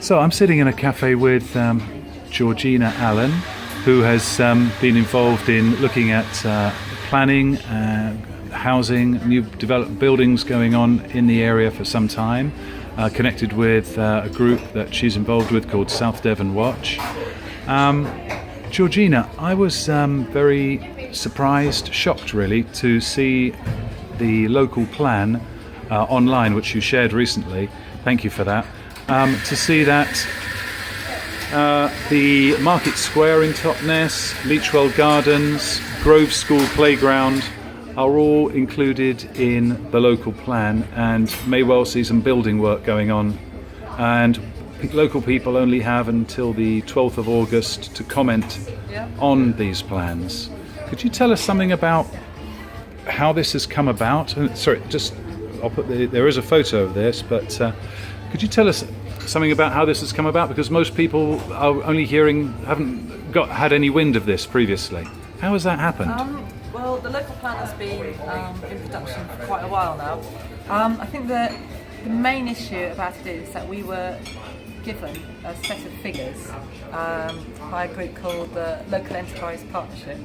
So I'm sitting in a cafe with Georgina Allen, who has been involved in looking at planning, housing, new developed buildings going on in the area for some time, connected with a group that she's involved with called South Devon Watch. Georgina, I was very surprised, shocked really, to see the local plan online, which you shared recently. Thank you for that. To see that the Market Square in Totnes, Leachwell Gardens, Grove School Playground are all included in the local plan and may well see some building work going on. And local people only have until the 12th of August to comment on these plans. Could you tell us something about how this has come about? Sorry, I'll put there is a photo of this, but could you tell us something about how this has come about? Because most people are only haven't had any wind of this previously. How has that happened? Well, the local plan has been in production for quite a while now. I think that the main issue about it is that we were given a set of figures by a group called the Local Enterprise Partnership,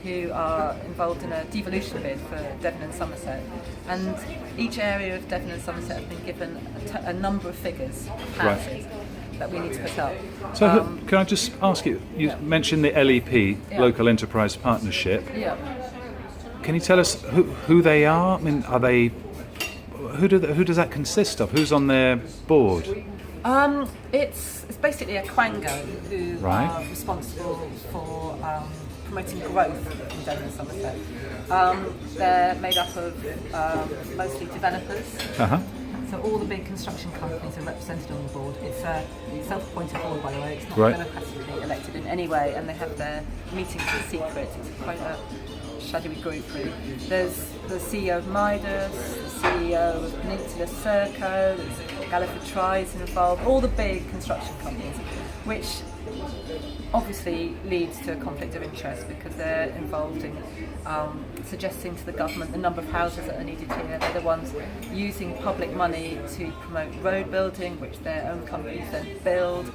who are involved in a devolution bid for Devon and Somerset, and each area of Devon and Somerset have been given a number of figures of houses that we need to put up. So can I just ask you, mentioned the LEP, Local Enterprise Partnership. Yeah. Can you tell us who they are? I mean, are they, who does that consist of? Who's on their board? It's basically a quango who are responsible for promoting growth in Devon and Somerset. They're made up of mostly developers. So all the big construction companies are represented on the board. It's a self-appointed board, by the way. It's not democratically elected in any way, and they have their meetings in secret. It's quite a shadowy group, really. There's the CEO of Midas, the CEO of Peninsula Serco, there's Galliford Try's involved, all the big construction companies, which obviously leads to a conflict of interest because they're involved in suggesting to the government the number of houses that are needed here. They're the ones using public money to promote road building, which their own companies then build.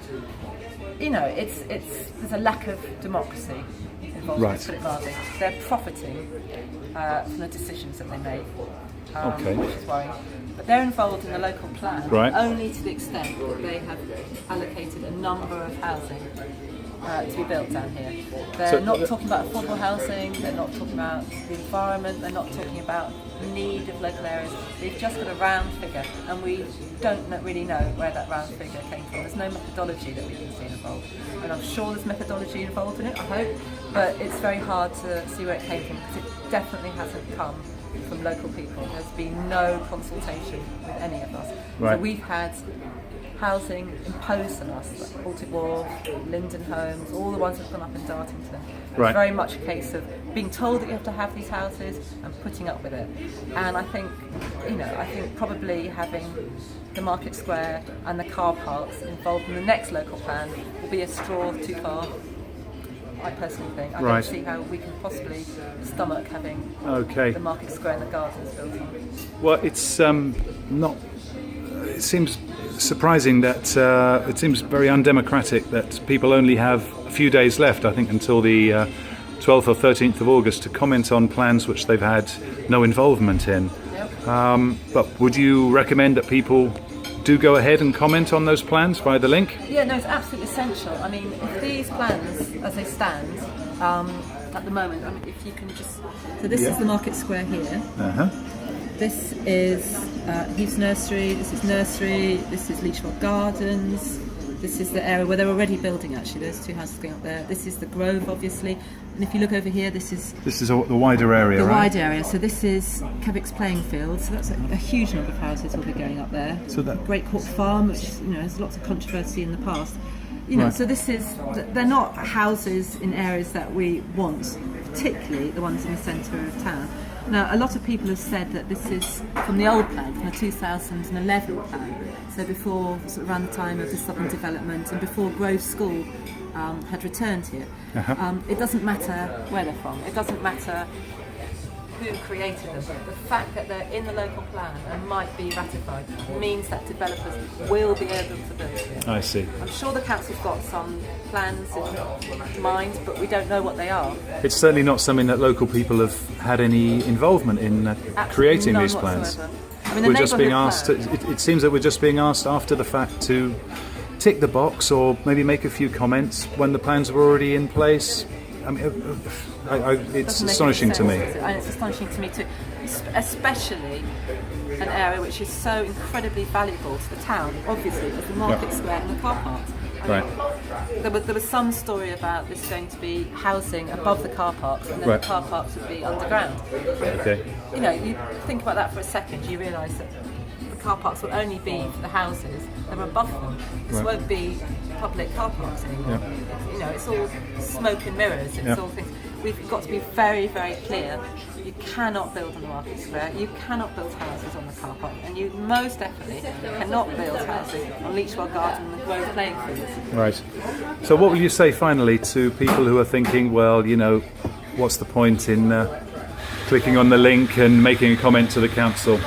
You know, there's a lack of democracy involved, let's put it mildly. They're profiting from the decisions that they make, which is worrying. But they're involved in the local plan only to the extent that they have allocated a number of housing to be built down here. They're not talking about affordable housing, they're not talking about the environment, they're not talking about the need of local areas. They've just got a round figure, and we don't really know where that round figure came from. There's no methodology that we can see involved. And I'm sure there's methodology involved in it, I hope, but it's very hard to see where it came from because it definitely hasn't come from local people. There's been no consultation with any of us. So we've had housing imposed on us, like Baltic Wharf, Linden Homes, all the ones that have gone up in Dartington. It's very much a case of being told that you have to have these houses and putting up with it. And I think probably having the Market Square and the car parks involved in the next local plan will be a straw too far. I personally think. I don't see how we can possibly stomach having the Market Square and the gardens built on. Well, it's not. It seems surprising that it seems very undemocratic that people only have a few days left, I think, until the 12th or 13th of August to comment on plans which they've had no involvement in. But would you recommend that people do go ahead and comment on those plans via the link? Yeah, no, it's absolutely essential. I mean, if these plans, as they stand, at the moment, I mean, if you can just... So this is the Market Square here. This is Heath's Nursery, this is Leachwell Gardens, this is the area where they're already building actually, there's two houses going up there. This is the Grove obviously, and if you look over here this is the wider area, the wide area, so this is Kevick's playing field, so that's a huge number of houses will be going up there. So that Great Court Farm, which has lots of controversy in the past. So they're not houses in areas that we want, particularly the ones in the centre of town. Now, a lot of people have said that this is from the old plan, from the 2011 plan, so before, sort of around the time of the southern development and before Grove School had returned here. It doesn't matter where they're from, it doesn't matter who created them. The fact that they're in the local plan and might be ratified means that developers will be able to build here. I see. I'm sure the council's got some plans in mind, but we don't know what they are. It's certainly not something that local people have had any involvement in creating none these plans. whatsoever. I mean, the We're just being neighbourhood asked. plan- It seems that we're just being asked after the fact to tick the box or maybe make a few comments when the plans were already in place. I mean, it's doesn't make astonishing any to me. sense, and it's astonishing to me too, especially an area which is so incredibly valuable to the town, obviously, as the market square and the car parks. I mean, Right. there was some story about this going to be housing above the car parks, and then Right. the car parks would be underground. Okay. You know, you think about that for a second, you realise that the car parks will only be for the houses that are above them. This Right. won't be public car parks anymore. You know, it's all smoke and mirrors. It's Yeah. all things. We've got to be very, very clear. You cannot build on the market square. You cannot build houses on the car park, and you most definitely cannot build houses on Leachwell Garden and the Grove playing fields. Right. So, what will you say finally to people who are thinking, well, you know, what's the point in clicking on the link and making a comment to the council?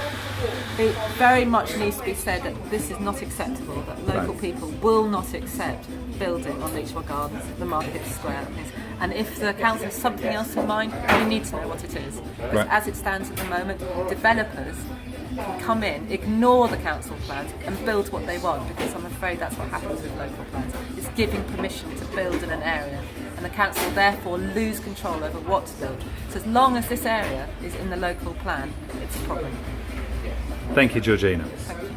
It very much needs to be said that this is not acceptable, that local Right. people will not accept building on Leachwell Gardens, the market square. And if the council has something else in mind, we need to know what it is. Because Right. as it stands at the moment, developers can come in, ignore the council plans and build what they want, because I'm afraid that's what happens with local plans. It's giving permission to build in an area, and the council therefore lose control over what to build. So as long as this area is in the local plan, it's a problem. Thank you, Georgina. Thank you.